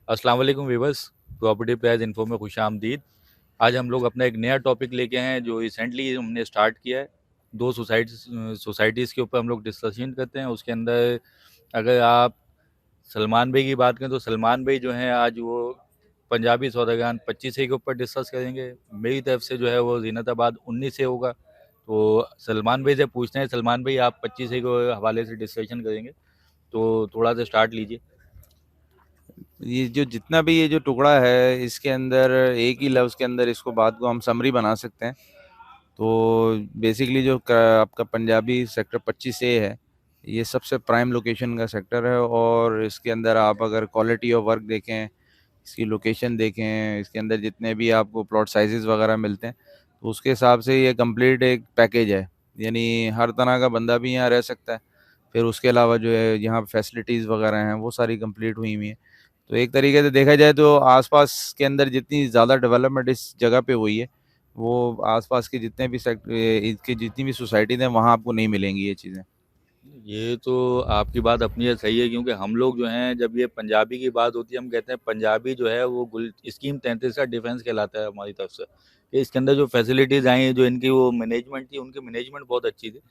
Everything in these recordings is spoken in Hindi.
अस्सलाम वालेकुम वीवर्स, प्रॉपर्टी प्राइस इन्फो में खुशामदीद। आज हम लोग अपना एक नया टॉपिक लेके आए हैं जो रिसेंटली हमने स्टार्ट किया है। दो सोसाइटीज़ के ऊपर हम लोग डिस्कशन करते हैं। उसके अंदर अगर आप सलमान भाई की बात करें तो सलमान भाई जो हैं आज वो पंजाबी सौदागान 25 के ऊपर डिस्कस करेंगे। मेरी तरफ से जो है वो जीनताबाद 19 से होगा। तो सलमान भाई से पूछते हैं, सलमान भाई आप 25 के हवाले से डिस्कशन करेंगे तो थोड़ा सा स्टार्ट लीजिए। ये जो जितना भी ये जो टुकड़ा है इसके अंदर एक ही लफ्ज़ के अंदर इसको बात को हम समरी बना सकते हैं। तो बेसिकली जो आपका पंजाबी सेक्टर 25A है, ये सबसे प्राइम लोकेशन का सेक्टर है। और इसके अंदर आप अगर क्वालिटी ऑफ वर्क देखें, इसकी लोकेशन देखें, इसके अंदर जितने भी आपको प्लॉट साइजेस वगैरह मिलते हैं, तो उसके हिसाब से ये कंप्लीट एक पैकेज है। यानी हर तरह का बंदा भी यहाँ रह सकता है। फिर उसके अलावा जो है यहाँ फैसिलिटीज़ वगैरह हैं वो सारी कंप्लीट हुई हुई हैं। तो एक तरीके से देखा जाए तो आसपास के अंदर जितनी ज़्यादा डेवलपमेंट इस जगह पे हुई है, वो आसपास के जितने भी इसकी जितनी भी सोसाइटीज़ हैं वहाँ आपको नहीं मिलेंगी ये चीज़ें। ये तो आपकी बात अपनी है, सही है, क्योंकि हम लोग जो हैं जब ये पंजाबी की बात होती है हम कहते हैं पंजाबी जो है वो गुल स्कीम 33 का डिफेंस कहलाता है हमारी तरफ से। कि इसके अंदर जो फैसिलिटीज़ आई हैं, जो इनकी वो मैनेजमेंट थी, उनकी मैनेजमेंट बहुत अच्छी थी।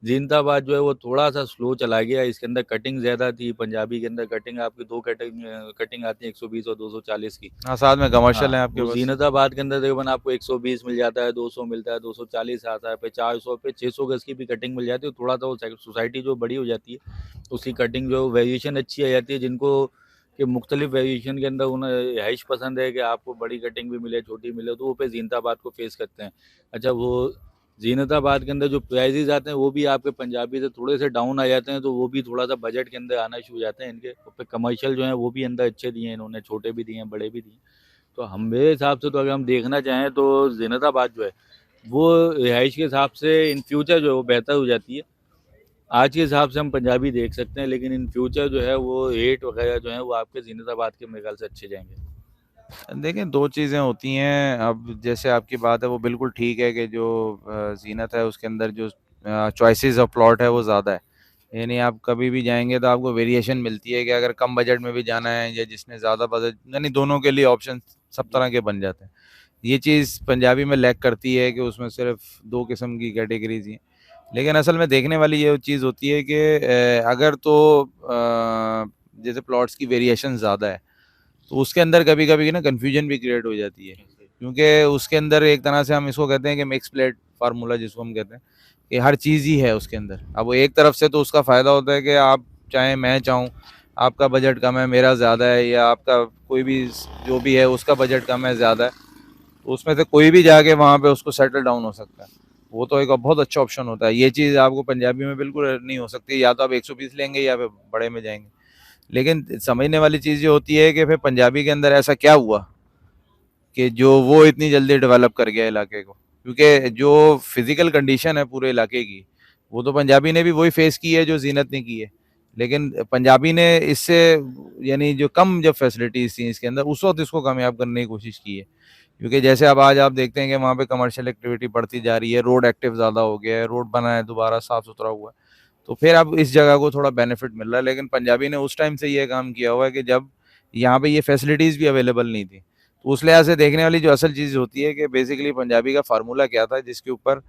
जीनताबाद जो है वो थोड़ा-सा स्लो चला गया, इसके अंदर कटिंग ज़्यादा थी। पंजाबी के अंदर कटिंग आपकी 2 कटिंग आती है, 120 और 240 की। हाँ, साथ में कमर्शियल हाँ, है आपके वो पास। ज़ीनताबाद के अंदर तकरीबन आपको 120 मिल जाता है, 200 मिलता है, 240 आता है, फिर 400 पे 600 गज़ की भी कटिंग मिल जाती है। थोड़ा-सा वो सोसाइटी जो बड़ी हो जाती है, उसकी कटिंग जो वेरिएशन अच्छी आ जाती है। जिनको कि मुख्तलिफ वेरिएशन के अंदर उन्हें रिहाइश पसंद है कि आपको बड़ी कटिंग भी मिले, छोटी मिले, तो वो फिर ज़ीनताबाद को फ़ेस करते हैं। अच्छा, वो ज़ीनताबाद के अंदर जो प्राइसेज़ आते हैं वो भी आपके पंजाबी से थोड़े से डाउन आ जाते हैं, तो वो भी थोड़ा-सा बजट के अंदर आना शुरू हो जाते हैं इनके। और फिर कमर्शियल जो हैं वो भी अंदर अच्छे दिए हैं इन्होंने, छोटे भी दिए हैं, बड़े भी दिए हैं। तो हम मेरे हिसाब से तो अगर हम देखना चाहें तो ज़ीनताबाद जो है वो रिहाइश के हिसाब से इन फ्यूचर जो है वो बेहतर हो जाती है। आज के हिसाब से हम पंजाबी देख सकते हैं, लेकिन इन फ्यूचर जो है वो रेट वगैरह जो है वो आपके ज़ीनताबाद के मेरे ख्याल से अच्छे जाएंगे। देखें, 2 चीज़ें होती हैं। अब जैसे आपकी बात है वो बिल्कुल ठीक है कि जो ज़ीनत है उसके अंदर जो चॉइसेस ऑफ प्लॉट है वो ज़्यादा है। यानी आप कभी भी जाएँगे तो आपको वेरिएशन मिलती है कि अगर कम बजट में भी जाना है या जिसने ज़्यादा बजट, यानी दोनों के लिए ऑप्शन सब जी। तरह के बन जाते हैं। ये चीज़ पंजाबी में लैक करती है कि उसमें सिर्फ़ 2 किस्म की कैटेगरीज़ ही हैं। लेकिन असल में देखने वाली ये चीज़ होती है कि अगर तो जैसे प्लॉट्स की वेरिएशन ज़्यादा है, तो उसके अंदर कभी-कभी ना कन्फ्यूजन भी क्रिएट हो जाती है। क्योंकि उसके अंदर एक तरह से हम इसको कहते हैं कि मिक्स प्लेट फार्मूला जिसको हम कहते हैं, कि हर चीज़ ही है उसके अंदर। अब वो एक तरफ से तो उसका फ़ायदा होता है कि आप चाहें मैं चाहूँ, आपका बजट कम है, मेरा ज़्यादा है, या आपका कोई भी जो भी है उसका बजट कम है, ज़्यादा है, तो उसमें से कोई भी जाके वहाँ पे उसको सेटल डाउन हो सकता है। वो तो एक बहुत अच्छा ऑप्शन होता है। ये चीज़ आपको पंजाबी में बिल्कुल नहीं हो सकती, या तो आप 120 लेंगे या फिर बड़े में जाएँगे। लेकिन समझने वाली चीज़ ये होती है कि फिर पंजाबी के अंदर ऐसा क्या हुआ कि जो वो इतनी जल्दी डेवलप कर गया इलाके को। क्योंकि जो फिजिकल कंडीशन है पूरे इलाके की, वो तो पंजाबी ने भी वही फेस की है जो जीनत ने की है। लेकिन पंजाबी ने इससे, यानी जो कम जब फैसिलिटीज थी इसके अंदर, उस वक्त इसको कामयाब करने की कोशिश की है। क्योंकि जैसे अब आज आप देखते हैं कि वहाँ पे कमर्शियल एक्टिविटी बढ़ती जा रही है, रोड एक्टिव ज़्यादा हो गया है, रोड बना है, दोबारा साफ सुथरा हुआ है, तो फिर अब इस जगह को थोड़ा बेनिफिट मिल रहा है। लेकिन पंजाबी ने उस टाइम से ये काम किया हुआ है कि जब यहाँ पे ये फैसिलिटीज़ भी अवेलेबल नहीं थी। तो उस लिहाज से देखने वाली जो असल चीज़ होती है कि बेसिकली पंजाबी का फार्मूला क्या था जिसके ऊपर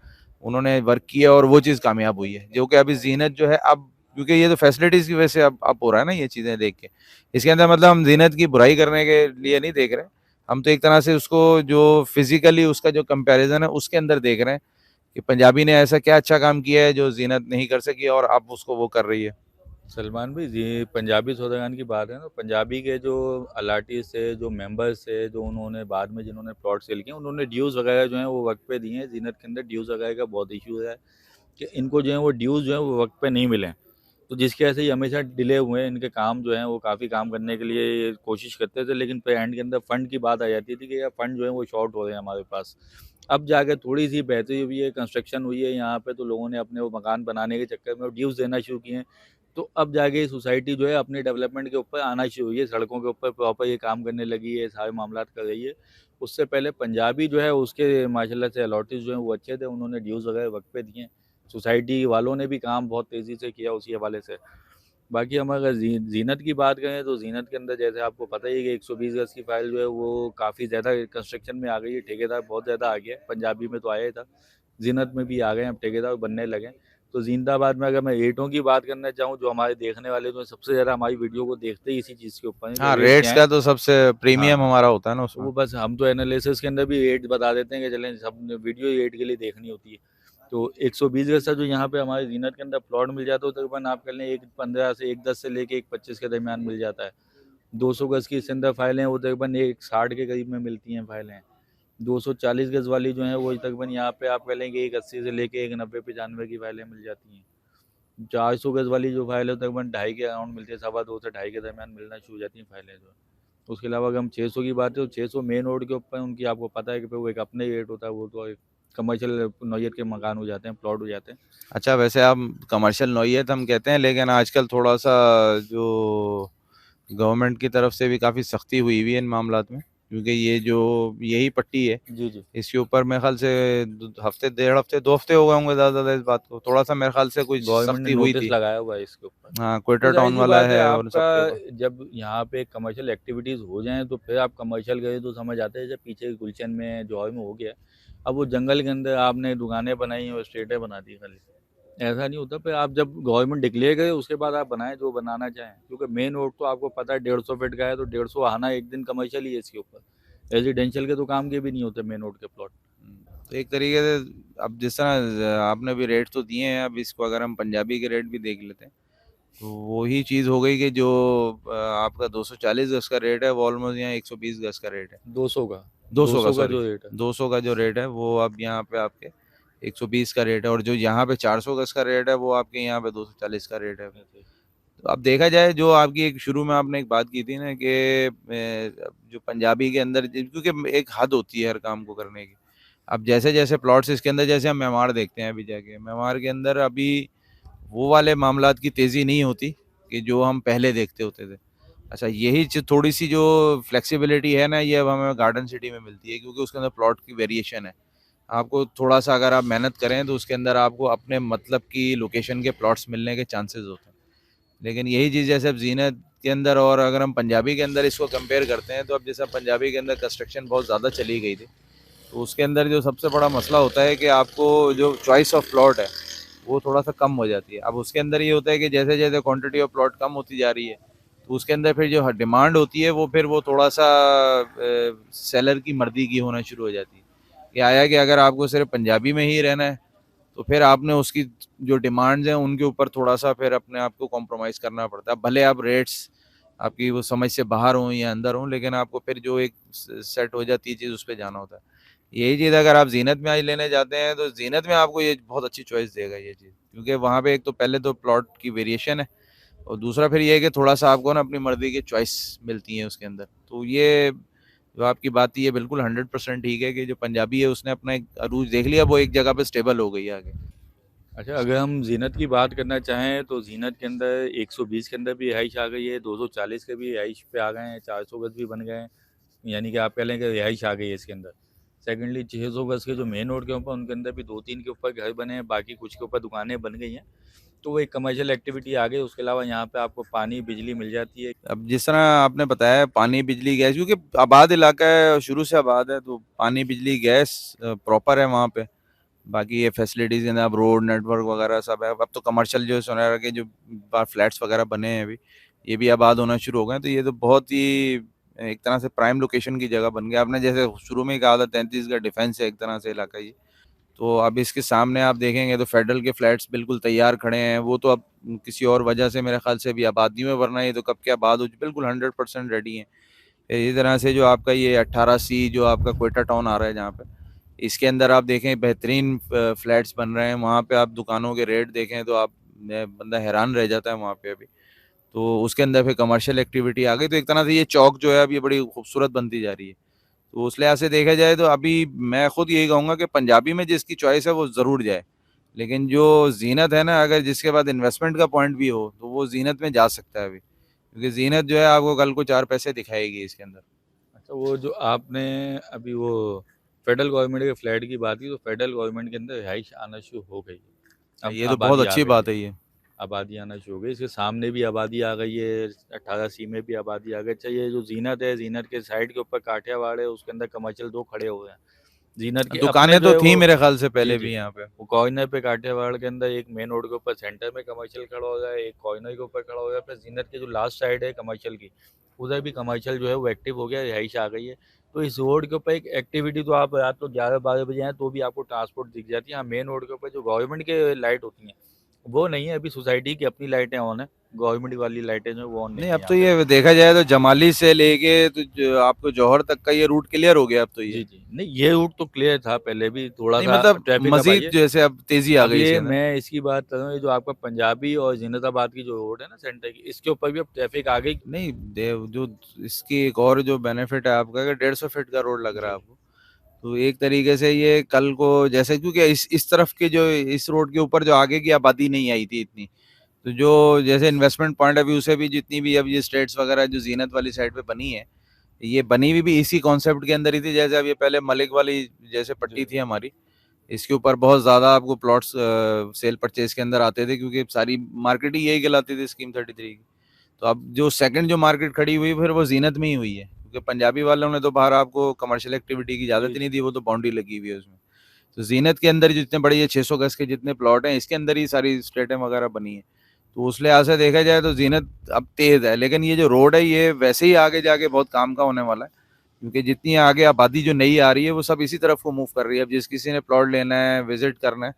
उन्होंने वर्क किया और वो चीज़ कामयाब हुई है, जो कि अभी जीनत जो है अब, क्योंकि ये तो फैसिलिटीज़ की वजह से अब हो रहा है ना ये चीज़ें देख के। इसके अंदर मतलब हम जीनत की बुराई करने के लिए नहीं देख रहे, हम तो एक तरह से उसको जो फिजिकली उसका जो कंपैरिजन है उसके अंदर देख रहे हैं कि पंजाबी ने ऐसा क्या अच्छा काम किया है जो जीनत नहीं कर सकी और अब उसको वो कर रही है। सलमान भाई जी, पंजाबी सौदागान की बात है ना, पंजाबी के जो अलाटीज थे, जो मेंबर्स थे, जो उन्होंने बाद में जिन्होंने प्लॉट सेल किए, उन्होंने ड्यूज़ वगैरह जो हैं वो वक्त पे दिए हैं। जीनत के अंदर ड्यूज़ वगैरह का बहुत इशू है कि इनको जो है वो ड्यूज़ जो है वो वक्त पे नहीं मिले हैं। तो जिसकी वजह से ये हमेशा डिले हुए हैं। इनके काम जो हैं वो काफ़ी काम करने के लिए कोशिश करते थे, लेकिन फिर एंड के अंदर फंड की बात आ जाती थी कि यार फंड जो है वो शॉर्ट हो रहे हैं हमारे पास। अब जाके थोड़ी सी बेहतरी हुई है, कंस्ट्रक्शन हुई है यहाँ पे, तो लोगों ने अपने वो मकान बनाने के चक्कर में ड्यूज़ देना शुरू किए हैं। तो अब जाके ये सोसाइटी जो है अपनी डेवलपमेंट के ऊपर आना शुरू हुई है, सड़कों के ऊपर प्रॉपर ये काम करने लगी है, सारे मामलात कर रही है। उससे पहले पंजाबी जो है उसके माशाल्लाह से अलॉटेज जो हैं वो अच्छे थे, उन्होंने ड्यूज़ वगैरह वक्त पे दिए हैं। सोसाइटी वालों ने भी काम बहुत तेज़ी से किया उसी हवाले से। बाकी हम अगर जीनत की बात करें तो जीनत के अंदर जैसे आपको पता ही है कि 120 गज की फाइल जो है वो काफ़ी ज़्यादा कंस्ट्रक्शन में आ गई है, ठेकेदार बहुत ज़्यादा आ गया है, पंजाबी में तो आया ही था, जीनत में भी आ गए हैं, अब ठेकेदार बनने लगे हैं। तो जिंदाबाद में अगर मैं रेटों की बात करना चाहूँ, जो हमारे देखने वाले जो सबसे ज़्यादा हमारी वीडियो को देखते ही इसी चीज़ के ऊपर है कि हाँ, रेट रेट्स क्या है। का तो सबसे प्रीमियम हाँ, हमारा होता है ना तो उसमें। वो बस हम तो एनालिसिस के अंदर भी रेट बता देते हैं कि चलें सब वीडियो ही रेट के लिए देखनी होती है। तो 120 गज का जो यहाँ पे हमारे जीनत के अंदर प्लॉट मिल जाता है, तो तकरीबन आप कर लें 1.15 से 1.10 से लेके 1.25 के दरमियान मिल जाता है। 200 गज की इसके अंदर फाइलें वो तकरीबन 1.60 के करीब में मिलती हैं फाइलें। 240 गज वाली जो है वो तकरीबन यहाँ पे आप कह लें कि 1.80 से लेके 1.90-95 की फाइलें मिल जाती हैं। 400 गज वाली जो फाइल है तकरीबन 2.5 के अराउंड मिलती है, 2.25 से 2.5 के दरमियान मिलना शुरू हो जाती हैं फाइलें जो है। उसके अलावा अगर हम 600 की बात करें तो 600 मेन रोड के ऊपर उनकी आपको पता है कि वो एक अपने रेट होता है, वो तो एक कमर्शियल नौयत के मकान हो जाते हैं, प्लॉट हो जाते हैं। अच्छा, वैसे आप कमर्शियल नौयत हम कहते हैं, लेकिन आजकल थोड़ा-सा जो गवर्नमेंट की तरफ से भी काफ़ी सख्ती हुई हुई है इन मामलात में, क्योंकि ये जो यही पट्टी है, जी जी। इसके ऊपर मेरे ख़्याल से हफ़्ते, डेढ़ हफ़्ते, 2 हफ़्ते हो गए होंगे ज़्यादा से ज़्यादा इस बात को। थोड़ा-सा मेरे ख़्याल से कुछ गवर्नमेंट ने सख्ती हुई नोटिस थी। लगाया हुआ है इसके ऊपर। हाँ, तो क्वेटा जाहिर टाउन सी वाला बात है, है और आपका सबके ऊपर। जब यहाँ पे कमर्शियल एक्टिविटीज़ हो जाएँ तो फिर आप कमर्शियल गए तो समझ आता है, जब पीछे गुलशन में जौहर में हो गया, अब वो जंगल के अंदर आपने दुकानें बनाई और स्ट्रीटें बना दी खाली। ऐसा नहीं होता, फिर आप जब गवर्नमेंट डिक्लेयर करे उसके बाद आप बनाएं जो बनाना चाहें, क्योंकि मेन रोड तो आपको पता है 150 फीट का है, तो 150 आना एक दिन कमर्शियल ही है इसके ऊपर। रेजिडेंशियल के तो काम के भी नहीं होते मेन रोड के प्लॉट। तो एक तरीके से अब जिस तरह आपने भी रेट तो दिए हैं, अब इसको अगर हम पंजाबी के रेट भी देख लेते हैं, तो वही चीज़ हो गई कि जो आपका 240 गज का रेट है वो ऑलमोस्ट यहाँ 120 गज का रेट है। 200 का, 200 का, 200 का सॉरी, जो रेट है। 200 का जो रेट है वो अब यहाँ पे आपके 120 का रेट है, और जो यहाँ पे 400 गज का रेट है वो आपके यहाँ पे 240 का रेट है। ऐसे ही। तो अब देखा जाए, जो आपकी एक शुरू में आपने एक बात की थी ना कि जो पंजाबी के अंदर, क्योंकि एक हद होती है हर काम को करने की। अब जैसे जैसे प्लॉट्स इसके अंदर, जैसे हम मेमार देखते हैं, अभी जाके मेमार के अंदर अभी वो वाले मामलात की तेज़ी नहीं होती कि जो हम पहले देखते होते थे। अच्छा, यही थोड़ी सी जो फ्लेक्सिबिलिटी है ना, ये अब हमें गार्डन सिटी में मिलती है, क्योंकि उसके अंदर प्लॉट की वेरिएशन है। आपको थोड़ा सा अगर आप मेहनत करें तो उसके अंदर आपको अपने मतलब की लोकेशन के प्लॉट्स मिलने के चांसेस होते हैं। लेकिन यही चीज़ जैसे अब जीनत के अंदर, और अगर हम पंजाबी के अंदर इसको कंपेयर करते हैं, तो अब जैसे पंजाबी के अंदर कंस्ट्रक्शन बहुत ज़्यादा चली गई थी, तो उसके अंदर जो सबसे बड़ा मसला होता है कि आपको जो चॉइस ऑफ प्लॉट है वो थोड़ा सा कम हो जाती है। अब उसके अंदर ये होता है कि जैसे जैसे क्वांटिटी ऑफ प्लॉट कम होती जा रही है, तो उसके अंदर फिर जो डिमांड होती है वो फिर वो थोड़ा सा सेलर की मर्जी की होना शुरू हो जाती है। कि आया कि अगर आपको सिर्फ पंजाबी में ही रहना है, तो फिर आपने उसकी जो डिमांड्स हैं उनके ऊपर थोड़ा सा फिर अपने आप को कॉम्प्रोमाइज़ करना पड़ता है। भले आप रेट्स आपकी वो समझ से बाहर हों या अंदर हों, लेकिन आपको फिर जो एक सेट हो जाती है चीज़, उस पे जाना होता है। यही चीज़ अगर आप ज़ीनत में आज लेने जाते हैं, तो ज़ीनत में आपको ये बहुत अच्छी चॉइस देगा ये चीज़, क्योंकि वहाँ पे एक तो पहले तो प्लॉट की वेरिएशन है, और दूसरा फिर ये है कि थोड़ा-सा आपको ना अपनी मर्ज़ी की चॉइस मिलती है उसके अंदर। तो ये जो आपकी बात थी, ये बिल्कुल 100% ठीक है कि जो पंजाबी है उसने अपना एक अरूज देख लिया, वो एक जगह पे स्टेबल हो गई है आगे। अच्छा, अगर हम ज़ीनत की बात करना चाहें तो ज़ीनत के अंदर 120 के अंदर भी रिहाइश आ गई है, 240 के भी रिहाइश पे आ गए हैं, 400 गज भी बन गए हैं, यानी कि आप कह लें कि रिहाइश आ गई है इसके अंदर। सेकेंडली 600 गज के जो मेन रोड के ऊपर उनके अंदर भी 2-3 के ऊपर घर बने हैं, बाकी कुछ के ऊपर दुकानें बन गई हैं, तो वो एक कमर्शियल एक्टिविटी आ गई। उसके अलावा यहाँ पे आपको पानी बिजली मिल जाती है। अब जिस तरह आपने बताया पानी, बिजली, गैस, क्योंकि आबाद इलाका है, शुरू से आबाद है, तो पानी, बिजली, गैस प्रॉपर है वहाँ पे। बाकी ये फैसिलिटीज़ के अंदर अब रोड नेटवर्क वगैरह सब है। अब तो कमर्शियल जो सोनारा के जो फ्लैट्स वगैरह बने हैं अभी, ये भी आबाद होना शुरू हो गए हैं। तो ये तो बहुत ही एक तरह से प्राइम लोकेशन की जगह बन गया। आपने जैसे शुरू में ही कहा था, 33 का डिफेंस है एक तरह से इलाका ये। तो अब इसके सामने आप देखेंगे तो फेडरल के फ्लैट्स बिल्कुल तैयार खड़े हैं। वो तो अब किसी और वजह से मेरे ख्याल से भी आबादी में, वरना ये तो कब के आबाद हो, बिल्कुल 100% रेडी हैं। इसी तरह से जो आपका ये 18C जो आपका क्वेटा टाउन आ रहा है जहाँ पे, इसके अंदर आप देखें बेहतरीन फ्लैट्स बन रहे हैं। वहाँ पे आप दुकानों के रेट देखें तो आप बंदा हैरान रह जाता है वहाँ पे अभी। तो उसके अंदर फिर कमर्शियल एक्टिविटी आ गई, तो एक तरह से ये चौक जो है अब ये बड़ी खूबसूरत बनती जा रही है। तो उस लिहाज से देखा जाए तो अभी मैं खुद यही कहूँगा कि पंजाबी में जिसकी चॉइस है वो ज़रूर जाए। लेकिन जो ज़ीनत है ना, अगर जिसके बाद इन्वेस्टमेंट का पॉइंट भी हो, तो वो ज़ीनत में जा सकता है अभी। क्योंकि ज़ीनत जो है आपको कल को 4 पैसे दिखाएगी इसके अंदर। अच्छा, वो जो आपने अभी वो फेडरल गवर्नमेंट के फ्लैट की बात की, तो फेडरल गवर्नमेंट के अंदर रिहाइश आना शुरू हो गई है, अब ये तो बहुत आबादी आ अच्छी गई बात है। है ये। आबादी आना शुरू हो गई। इसके सामने भी आबादी आ गई है, 18C में भी आबादी आ गई। अच्छा, ये जो ज़ीनत है, ज़ीनत के साइड के ऊपर काठियावाड़ है, उसके अंदर कमर्शियल 2 खड़े हुए हैं। ज़ीनत के अपने दुकानें जो तो है थी वो, मेरे ख्याल से जी, पहले जी। भी यहाँ पे। वो कॉर्नर पे काठियावाड़ के अंदर एक मेन रोड के ऊपर सेंटर में कमर्शियल खड़ा हो गया है, एक कॉर्नर के ऊपर खड़ा हो गया है, प्लस ज़ीनत के जो लास्ट साइड है कमर्शियल की, उधर भी कमर्शियल जो है वो एक्टिव हो गया है, रिहाइश आ गई है। तो इस रोड के ऊपर एक एक्टिविटी, तो आप रात को 11-12 बजे आएँ तो भी आपको ट्रांसपोर्ट दिख जाती है। हाँ, मेन रोड के ऊपर जो गवर्नमेंट के लाइट होती हैं, वो नहीं है। अभी सोसाइटी की अपनी लाइटें ऑन है, गवर्नमेंट वाली लाइटें जो है वो ऑन नहीं नहीं, है अब यहाँ तो पे। ये देखा जाए तो जमाली से लेके तो आपको जौहर तक का ये रूट क्लियर हो गया अब तो ये। जी, जी। नहीं, ये रूट तो क्लियर था पहले भी, नहीं थोड़ा-सा मतलब ट्रैफिक अब आई मज़ीद है। जैसे अब तेज़ी आ अब गई इसके ये अंदर। मैं इसकी बात कर रहा हूँ, ये जो आपका पंजाबी और ज़ीनताबाद की जो रोड है ना सेंटर की, इसके ऊपर भी अब ट्रैफिक आ गई। नहीं, देव जो इसकी एक और जो बेनिफिट है आपका कि 150 फीट का रोड लग रहा है जी, आपको। तो एक तरीके से ये कल को जैसे क्योंकि इस तरफ के जो इस रोड के ऊपर जो आगे की आबादी नहीं आई थी इतनी, तो जो जैसे इन्वेस्टमेंट पॉइंट ऑफ व्यू से भी जितनी भी अब ये स्टेट्स वगैरह जो जीनत वाली साइड पे बनी है, ये बनी हुई भी इसी कॉन्सेप्ट के अंदर ही थी। जैसे अब ये पहले मलिक वाली जैसे जी, पट्टी थी हमारी, इसके ऊपर बहुत ज़्यादा आपको प्लॉट्स सेल परचेज के अंदर आते थे क्योंकि सारी मार्केट ही यही कहलाती थी स्कीम 33 की। तो अब जो सेकंड जो मार्केट खड़ी हुई फिर वो जीनत में ही हुई है क्योंकि पंजाबी वालों ने तो बाहर आपको कमर्शियल एक्टिविटी की जी, इजाज़त ही नहीं जी। दी, वो तो बाउंड्री लगी हुई है उसमें। तो जीनत के अंदर जितने बड़े ये 600 गज के जितने प्लॉट हैं इसके अंदर ही सारी स्टेटें वगैरह बनी है। तो उस लिहाज से देखा जाए तो जीनत अब तेज़ है, लेकिन ये जो रोड है ये वैसे ही आगे जाके बहुत काम का होने वाला है क्योंकि जितनी आगे आबादी जो नई आ रही है वो सब इसी तरफ को मूव कर रही है। अब जिस किसी ने प्लॉट लेना है, विजिट करना है,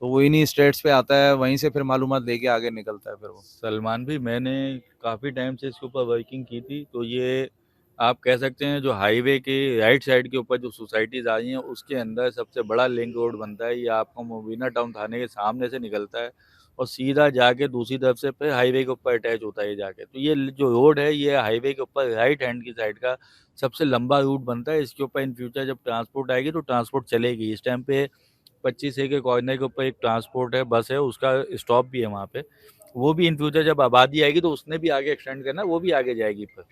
तो वो इन्हीं स्टेट्स पे आता है, वहीं से फिर मालूमात लेके आगे निकलता है फिर वो। सलमान भी, मैंने काफ़ी टाइम से इसके ऊपर वर्किंग की थी, तो ये आप कह सकते हैं जो हाईवे के राइट साइड के ऊपर जो सोसाइटीज़ आ रही हैं, उसके अंदर सबसे बड़ा लिंक रोड बनता है। ये आपको मुबीना टाउन थाने के सामने से निकलता है और सीधा जाके दूसरी तरफ से फिर हाईवे के ऊपर अटैच होता है ये जाके। तो ये जो रोड है, ये हाईवे के ऊपर राइट हैंड की साइड का सबसे लंबा रूट बनता है। इसके ऊपर इन फ्यूचर जब ट्रांसपोर्ट आएगी तो ट्रांसपोर्ट चलेगी। इस टाइम पे 25A के कॉर्नर के ऊपर एक ट्रांसपोर्ट है, बस है, उसका स्टॉप भी है वहाँ पे। वो भी इन फ्यूचर जब आबादी आएगी तो उसने भी आगे एक्सटेंड करना है, वो भी आगे जाएगी फिर।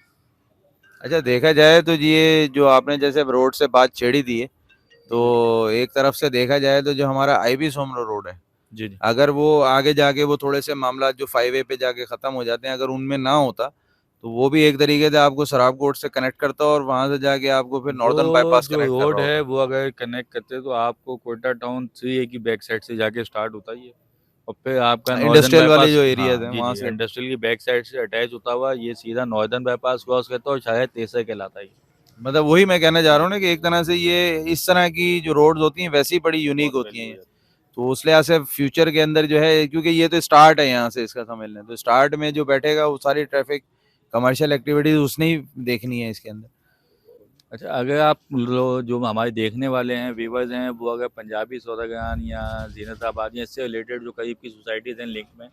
अच्छा, देखा जाए तो ये जो आपने जैसे रोड से बात छेड़ी दी है, जी, तो एक तरफ से देखा जाए तो जो हमारा आईबी सोमरो रोड है, जी, जी। अगर वो आगे जाके वो थोड़े से मामला जो 5A पे जाके खत्म हो जाते हैं, अगर उनमें ना होता तो वो भी एक तरीके से आपको सराबकोट से कनेक्ट करता और वहां से जाके आपको फिर वो नॉर्दर्न बाईपास जो कनेक्ट कर रोड रहा है होता। वो अगर कनेक्ट करते तो आपको कोयटा टाउन 3A की बैक साइड से जाके स्टार्ट होता ही है और फिर आपका नॉर्दर्न इंडस्ट्रियल वाले बाईपास, जो हाँ एरियाज हैं जी, वहां जी, से। इंडस्ट्रियल की बैक साइड से अटैच होता हुआ ये सीधा नॉर्दर्न बाईपास क्रॉस करता है और शायद तेसरा कहलाता है ये। मतलब वही मैं कहना चाह रहा हूँ ना कि एक तरह से ये इस तरह की जो रोड्स होती हैं वैसी बड़ी यूनिक बहुत होती वैल्यू हो हैं। जाती तो उस लिहाज से फ्यूचर के अंदर जो है क्योंकि ये तो स्टार्ट है यहाँ से इसका समझ लें, तो स्टार्ट में जो बैठेगा वो सारी ट्रैफिक कमर्शियल एक्टिविटीज उसने ही देखनी है इसके अंदर। है। अच्छा, अगर आप जो हमारे देखने वाले हैं, व्यूवर्स हैं, वो अगर पंजाबी सौदागरान या ज़ीनताबाद या इससे रिलेटेड जो करीब की सोसाइटीज़ हैं लिंक में,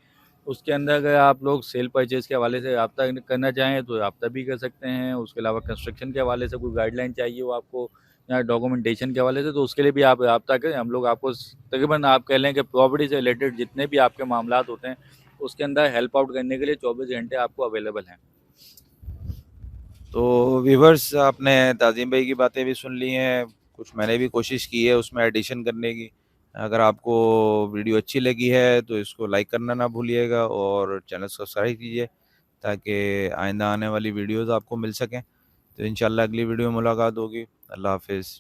उसके अंदर अगर आप लोग सेल परचेज़ के हवाले से राब्ता करना चाहें तो राब्ता भी कर सकते हैं। उसके अलावा कंस्ट्रक्शन के हवाले से कोई गाइडलाइन चाहिए हो आपको या डॉक्यूमेंटेशन के हवाले से, तो उसके लिए भी आप राब्ता करें। हम लोग आपको तकरीबन आप कह लें कि प्रॉपर्टी से रिलेटेड जितने भी आपके मामलात होते हैं, उसके अंदर हेल्प आउट करने के लिए 24 घंटे आपको अवेलेबल हैं। तो व्यूवर्स, आपने ताज़ीम भाई की बातें भी सुन ली हैं, कुछ मैंने भी कोशिश की है उसमें एडिशन करने की। अगर आपको वीडियो अच्छी लगी है तो इसको लाइक करना ना भूलिएगा और चैनल सब्सक्राइब कीजिए ताकि आइंदा आने वाली वीडियोस आपको मिल सकें। तो इंशाल्लाह अगली वीडियो में मुलाकात होगी। अल्लाह हाफिज़।